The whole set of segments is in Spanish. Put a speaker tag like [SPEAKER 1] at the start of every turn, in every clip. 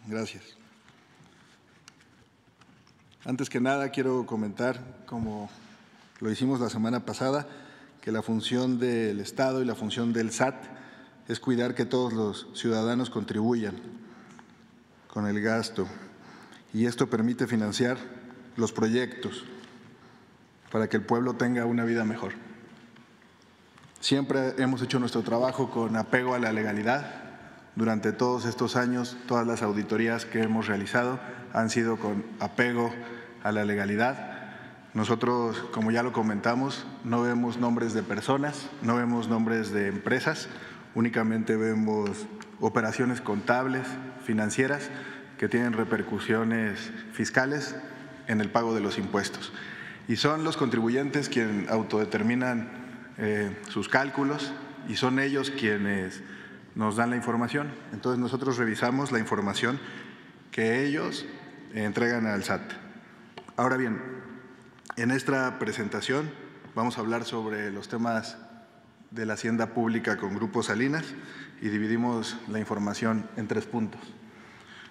[SPEAKER 1] Gracias. Antes que nada, quiero comentar, como lo hicimos la semana pasada, que la función del Estado y la función del SAT es cuidar que todos los ciudadanos contribuyan con el gasto, y esto permite financiar los proyectos para que el pueblo tenga una vida mejor. Siempre hemos hecho nuestro trabajo con apego a la legalidad. Durante todos estos años, todas las auditorías que hemos realizado han sido con apego a la legalidad. Nosotros, como ya lo comentamos, no vemos nombres de personas, no vemos nombres de empresas, únicamente vemos operaciones contables, financieras, que tienen repercusiones fiscales en el pago de los impuestos. Y son los contribuyentes quienes autodeterminan sus cálculos y son ellos quienes nos dan la información. Entonces nosotros revisamos la información que ellos entregan al SAT. Ahora bien, en esta presentación vamos a hablar sobre los temas de la hacienda pública con Grupo Salinas y dividimos la información en 3 puntos.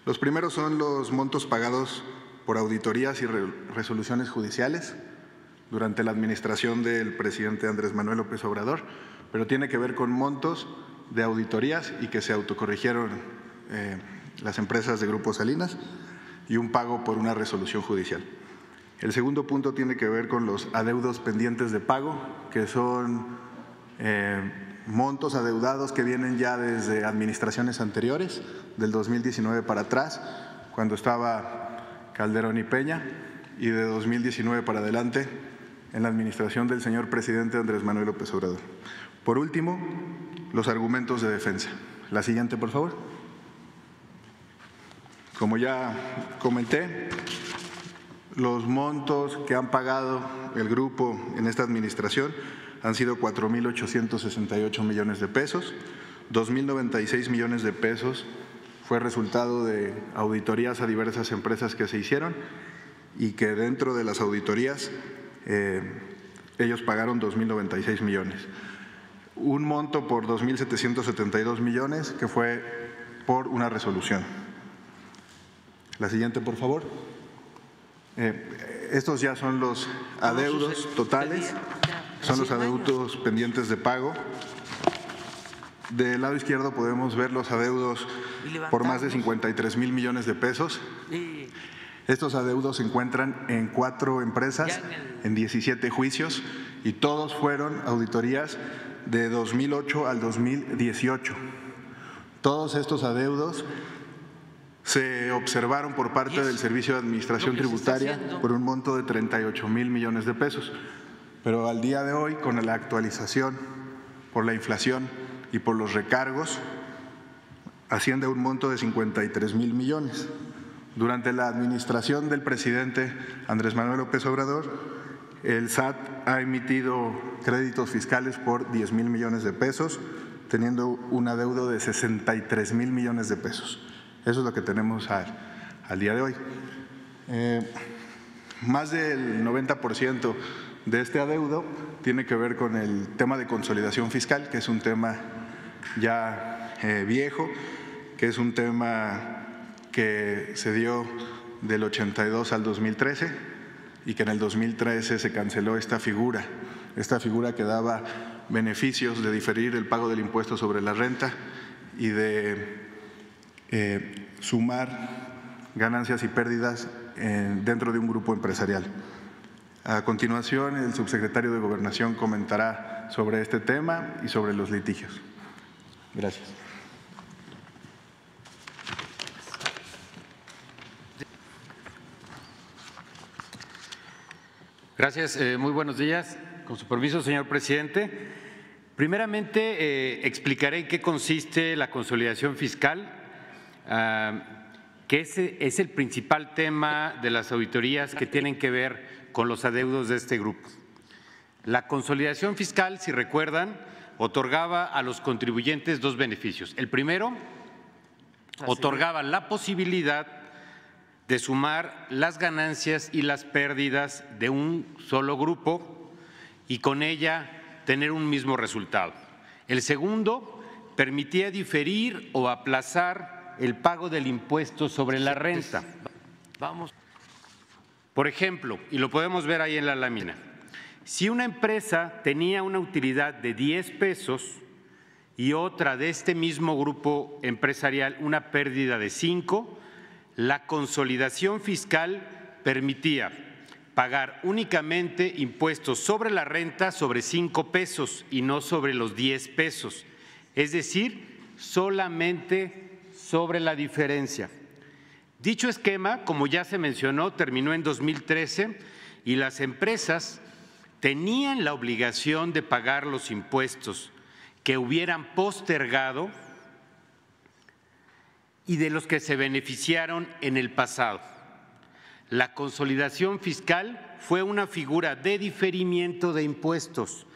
[SPEAKER 1] Los primeros son los montos pagados por auditorías y resoluciones judiciales durante la administración del presidente Andrés Manuel López Obrador, pero tiene que ver con montos de auditorías y que se autocorrigieron las empresas de Grupo Salinas y un pago por una resolución judicial. El segundo punto tiene que ver con los adeudos pendientes de pago, que son montos adeudados que vienen ya desde administraciones anteriores, del 2019 para atrás, cuando estaba Calderón y Peña, y de 2019 para adelante en la administración del señor presidente Andrés Manuel López Obrador. Por último, los argumentos de defensa. La siguiente, por favor. Como ya comenté, los montos que han pagado el grupo en esta administración han sido 4,868 millones de pesos, 2,096 millones de pesos fue resultado de auditorías a diversas empresas que se hicieron y que dentro de las auditorías ellos pagaron 2,096 millones. Un monto por 2,772 millones que fue por una resolución. La siguiente, por favor. Estos ya son los adeudos totales, son los adeudos pendientes de pago. Del lado izquierdo podemos ver los adeudos por más de 53,000 millones de pesos. Estos adeudos se encuentran en 4 empresas, en 17 juicios y todos fueron auditorías de 2008 al 2018. Todos estos adeudos se observaron por parte del Servicio de Administración Tributaria por un monto de 38,000 millones de pesos. Pero al día de hoy, con la actualización por la inflación y por los recargos, asciende a un monto de 53,000 millones. Durante la administración del presidente Andrés Manuel López Obrador, el SAT ha emitido créditos fiscales por 10,000 millones de pesos, teniendo un adeudo de 63,000 millones de pesos. Eso es lo que tenemos al día de hoy. Más del 90% de este adeudo tiene que ver con el tema de consolidación fiscal, que es un tema ya viejo, que es un tema que se dio del 82 al 2013 y que en el 2013 se canceló esta figura que daba beneficios de diferir el pago del impuesto sobre la renta y de sumar ganancias y pérdidas dentro de un grupo empresarial. A continuación, el subsecretario de Gobernación comentará sobre este tema y sobre los litigios. Gracias.
[SPEAKER 2] Gracias, muy buenos días. Con su permiso, señor presidente. Primeramente, explicaré en qué consiste la consolidación fiscal, que es el principal tema de las auditorías que tienen que ver con los adeudos de este grupo. La consolidación fiscal, si recuerdan, otorgaba a los contribuyentes 2 beneficios. El primero, otorgaba la posibilidad de sumar las ganancias y las pérdidas de un solo grupo y con ella tener un mismo resultado. El segundo permitía diferir o aplazar el pago del impuesto sobre la renta. Por ejemplo, y lo podemos ver ahí en la lámina, si una empresa tenía una utilidad de 10 pesos y otra de este mismo grupo empresarial una pérdida de 5, la consolidación fiscal permitía pagar únicamente impuestos sobre la renta sobre 5 pesos y no sobre los 10 pesos, es decir, solamente sobre la diferencia. Dicho esquema, como ya se mencionó, terminó en 2013 y las empresas tenían la obligación de pagar los impuestos que hubieran postergado y de los que se beneficiaron en el pasado. La consolidación fiscal fue una figura de diferimiento de impuestos,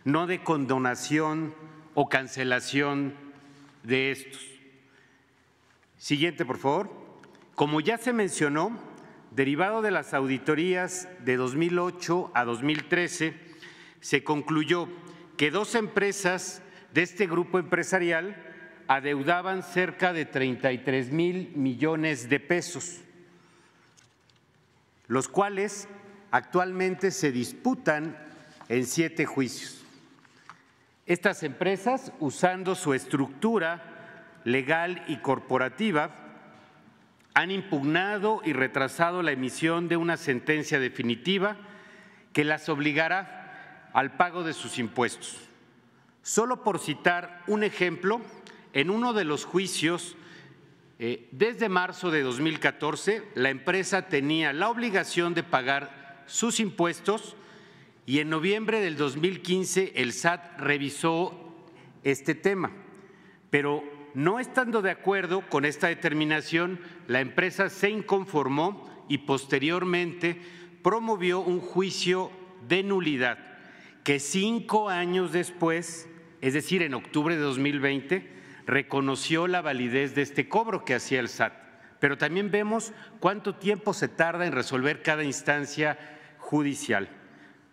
[SPEAKER 2] no de condonación o cancelación de estos. Siguiente, por favor. Como ya se mencionó, derivado de las auditorías de 2008 a 2013, se concluyó que 2 empresas de este grupo empresarial adeudaban cerca de 33,000 millones de pesos, los cuales actualmente se disputan en 7 juicios. Estas empresas, usando su estructura legal y corporativa, han impugnado y retrasado la emisión de una sentencia definitiva que las obligará al pago de sus impuestos. Solo por citar un ejemplo, en uno de los juicios, desde marzo de 2014, la empresa tenía la obligación de pagar sus impuestos y en noviembre del 2015 el SAT revisó este tema, pero no estando de acuerdo con esta determinación, la empresa se inconformó y posteriormente promovió un juicio de nulidad que 5 años después, es decir, en octubre de 2020, reconoció la validez de este cobro que hacía el SAT. Pero también vemos cuánto tiempo se tarda en resolver cada instancia judicial.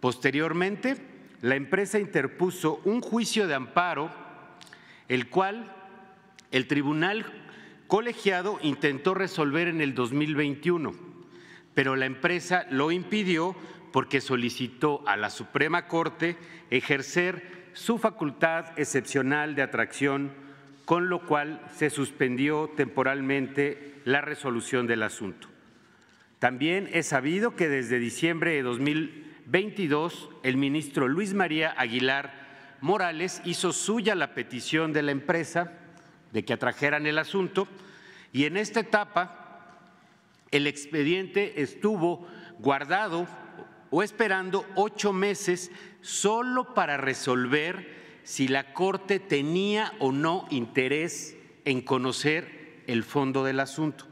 [SPEAKER 2] Posteriormente, la empresa interpuso un juicio de amparo, el cual el tribunal colegiado intentó resolver en el 2021, pero la empresa lo impidió porque solicitó a la Suprema Corte ejercer su facultad excepcional de atracción, con lo cual se suspendió temporalmente la resolución del asunto. También es sabido que desde diciembre de 2022 el ministro Luis María Aguilar Morales hizo suya la petición de la empresa de que atrajeran el asunto y en esta etapa el expediente estuvo guardado o esperando 8 meses solo para resolver si la Corte tenía o no interés en conocer el fondo del asunto.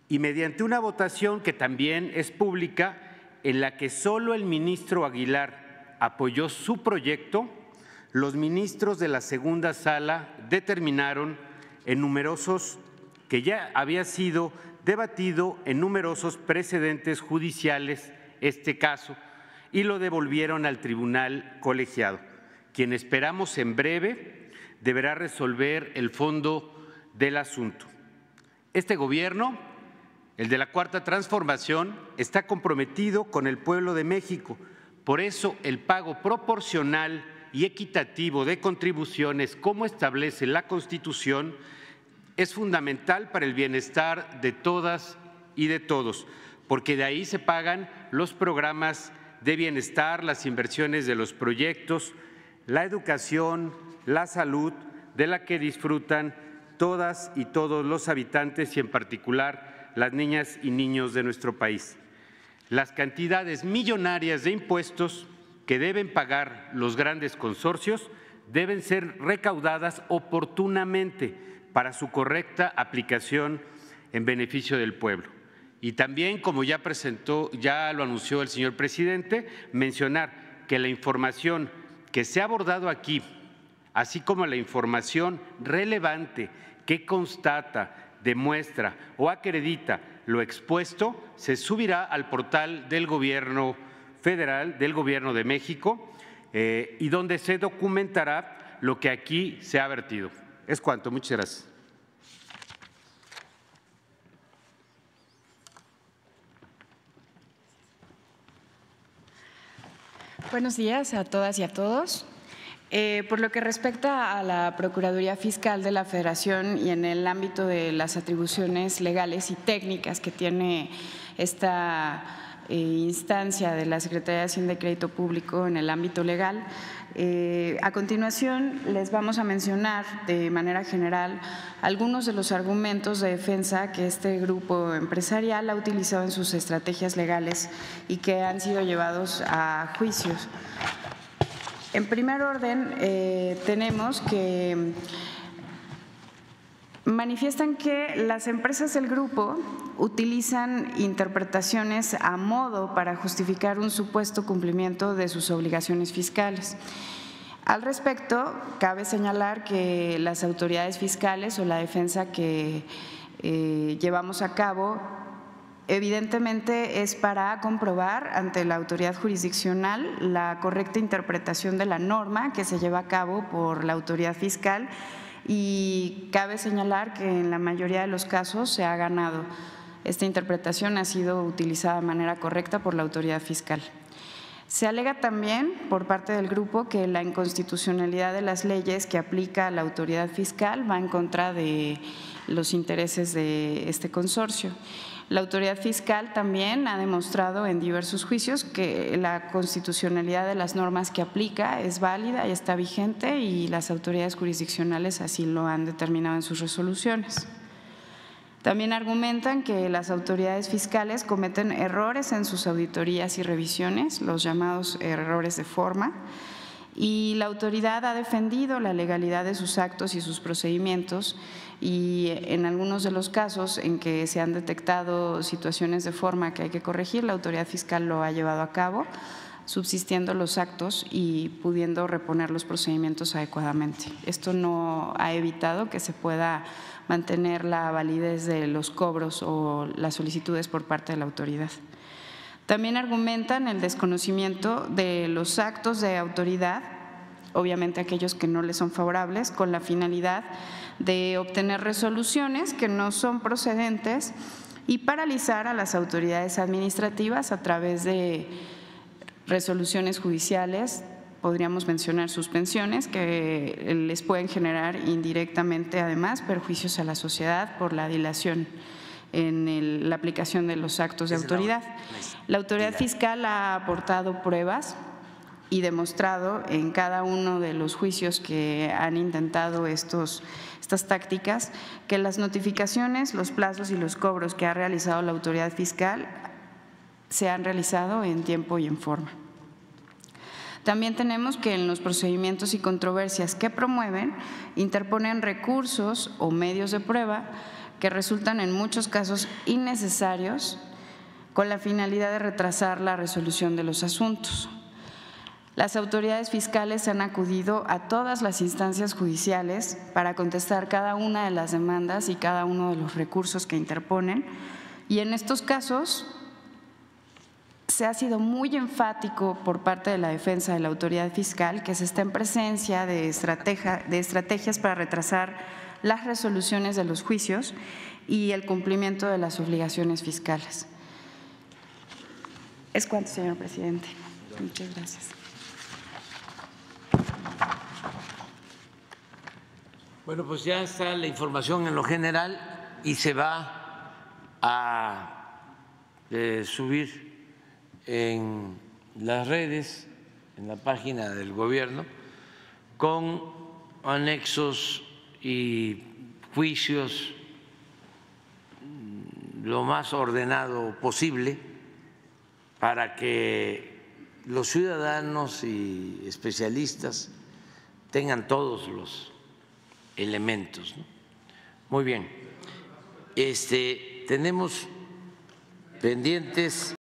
[SPEAKER 2] Y mediante una votación que también es pública, en la que solo el ministro Aguilar apoyó su proyecto, los ministros de la segunda sala determinaron que ya había sido debatido en numerosos precedentes judiciales este caso y lo devolvieron al tribunal colegiado, quien esperamos en breve deberá resolver el fondo del asunto. Este gobierno, el de la Cuarta Transformación, está comprometido con el pueblo de México. Por eso el pago proporcional y equitativo de contribuciones, como establece la Constitución, es fundamental para el bienestar de todas y de todos, porque de ahí se pagan los programas de bienestar, las inversiones de los proyectos, la educación, la salud, de la que disfrutan todas y todos los habitantes y en particular las niñas y niños de nuestro país. Las cantidades millonarias de impuestos que deben pagar los grandes consorcios deben ser recaudadas oportunamente para su correcta aplicación en beneficio del pueblo. Y también, como ya lo anunció el señor presidente, mencionar que la información que se ha abordado aquí, así como la información relevante que constata, demuestra o acredita lo expuesto, se subirá al portal del Gobierno federal, del Gobierno de México, y donde se documentará lo que aquí se ha vertido. Es cuanto. Muchas gracias.
[SPEAKER 3] Buenos días a todas y a todos. Por lo que respecta a la Procuraduría Fiscal de la Federación y en el ámbito de las atribuciones legales y técnicas que tiene esta instancia de la Secretaría de Hacienda y Crédito Público en el ámbito legal, a continuación les vamos a mencionar de manera general algunos de los argumentos de defensa que este grupo empresarial ha utilizado en sus estrategias legales y que han sido llevados a juicios. En primer orden, tenemos que manifiestan que las empresas del grupo utilizan interpretaciones a modo para justificar un supuesto cumplimiento de sus obligaciones fiscales. Al respecto, cabe señalar que las autoridades fiscales o la defensa que llevamos a cabo evidentemente es para comprobar ante la autoridad jurisdiccional la correcta interpretación de la norma que se lleva a cabo por la autoridad fiscal, y cabe señalar que en la mayoría de los casos se ha ganado. Esta interpretación ha sido utilizada de manera correcta por la autoridad fiscal. Se alega también por parte del grupo que la inconstitucionalidad de las leyes que aplica la autoridad fiscal va en contra de los intereses de este consorcio. La autoridad fiscal también ha demostrado en diversos juicios que la constitucionalidad de las normas que aplica es válida y está vigente, y las autoridades jurisdiccionales así lo han determinado en sus resoluciones. También argumentan que las autoridades fiscales cometen errores en sus auditorías y revisiones, los llamados errores de forma, y la autoridad ha defendido la legalidad de sus actos y sus procedimientos, y en algunos de los casos en que se han detectado situaciones de forma que hay que corregir, la autoridad fiscal lo ha llevado a cabo, subsistiendo los actos y pudiendo reponer los procedimientos adecuadamente. Esto no ha evitado que se pueda mantener la validez de los cobros o las solicitudes por parte de la autoridad. También argumentan el desconocimiento de los actos de autoridad, obviamente aquellos que no les son favorables, con la finalidad de obtener resoluciones que no son procedentes y paralizar a las autoridades administrativas a través de resoluciones judiciales. Podríamos mencionar suspensiones que les pueden generar indirectamente además perjuicios a la sociedad por la dilación en la aplicación de los actos de autoridad. La autoridad fiscal ha aportado pruebas y demostrado en cada uno de los juicios que han intentado estas tácticas que las notificaciones, los plazos y los cobros que ha realizado la autoridad fiscal se han realizado en tiempo y en forma. También tenemos que en los procedimientos y controversias que promueven, interponen recursos o medios de prueba que resultan en muchos casos innecesarios con la finalidad de retrasar la resolución de los asuntos. Las autoridades fiscales han acudido a todas las instancias judiciales para contestar cada una de las demandas y cada uno de los recursos que interponen, y en estos casos se ha sido muy enfático por parte de la defensa de la autoridad fiscal que se está en presencia de estrategias para retrasar las resoluciones de los juicios y el cumplimiento de las obligaciones fiscales. Es cuanto, señor presidente. Muchas gracias.
[SPEAKER 4] Bueno, pues ya está la información en lo general y se va a subir en las redes, en la página del gobierno, con anexos y juicios lo más ordenado posible para que los ciudadanos y especialistas tengan todos los elementos, ¿no? Muy bien. Tenemos pendientes